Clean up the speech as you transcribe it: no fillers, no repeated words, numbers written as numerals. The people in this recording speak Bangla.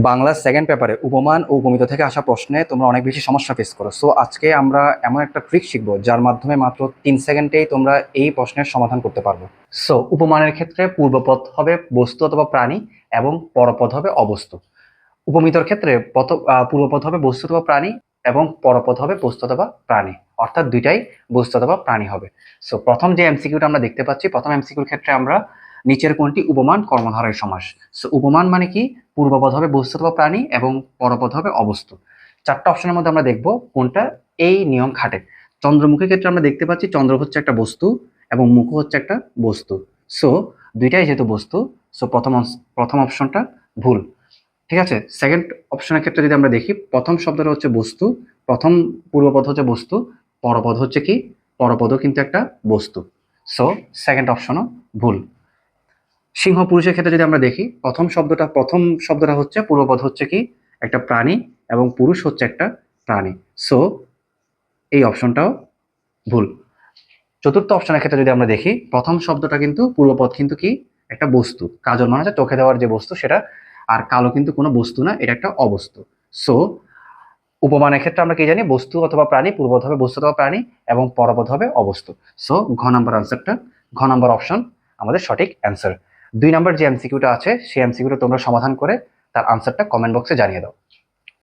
বাংলা সেকেন্ড পেপারে উপমান ও উপমিত থেকে আসা প্রশ্নে তোমরা অনেক বেশি সমস্যা ফেস করো। সো আজকে আমরা এমন একটা ট্রিক শিখবো যার মাধ্যমে মাত্র 3 সেকেন্ডেই তোমরা এই প্রশ্নের সমাধান করতে পারবে। সো উপমানের ক্ষেত্রে পূর্বপদ হবে বস্তু অথবা প্রাণী এবং পরপদ হবে অবস্তু। উপমিতর ক্ষেত্রে পূর্বপদ হবে বস্তু অথবা প্রাণী এবং পরপদ হবে বস্তু অথবা প্রাণী, অর্থাৎ দুইটাই বস্তু অথবা প্রাণী হবে। সো প্রথম যে এমসিকিউটা আমরা দেখতে পাচ্ছি, প্রথম এমসিকিউর ক্ষেত্রে আমরা নিচের কোনটি উপমান কর্মধারয় সমাস। সো উপমান মানে কি? পূর্বপদ হবে বস্তু অথবা প্রাণী এবং পরপদ হবে অবস্তু। চারটা অপশনের মধ্যে আমরা দেখব কোনটা এই নিয়ম খাটে। চন্দ্রমুখীর ক্ষেত্রে আমরা দেখতে পাচ্ছি চন্দ্র হচ্ছে একটা বস্তু এবং মুখ হচ্ছে একটা বস্তু। সো দুইটাই যেহেতু বস্তু, সো প্রথম অপশনটা ভুল। ঠিক আছে। সেকেন্ড অপশনের ক্ষেত্রে যদি আমরা দেখি, প্রথম শব্দটা হচ্ছে বস্তু, প্রথম পূর্বপদ হচ্ছে বস্তু, পরপদ হচ্ছে কি? পরপদও কিন্তু একটা বস্তু। সো সেকেন্ড অপশনও ভুল। সিংহ পুরুষের ক্ষেত্রে যদি আমরা দেখি, প্রথম শব্দটা হচ্ছে পূর্বপদ হচ্ছে কি? একটা প্রাণী এবং পুরুষ হচ্ছে একটা প্রাণী। সো এই অপশনটাও ভুল। চতুর্থ অপশনের ক্ষেত্রে যদি আমরা দেখি, প্রথম শব্দটা কিন্তু পূর্বপদ কিন্তু কি? একটা বস্তু। কাজল মানে হচ্ছে চোখে দেওয়ার যে বস্তু সেটা, আর কালো কিন্তু কোনো বস্তু না, এটা একটা অবস্তু। সো উপমানের ক্ষেত্রে আমরা কি জানি? বস্তু অথবা প্রাণী, পূর্বপদ হবে বস্তু অথবা প্রাণী এবং পরপদ হবে অবস্তু। সো ঘ নাম্বার অপশন আমাদের সঠিক অ্যান্সার। 2 নাম্বার যে এমসিকিউটা আছে সেই এমসিকিউটা তোমরা সমাধান করে তার আনসারটা কমেন্ট বক্সে জানিয়ে দাও।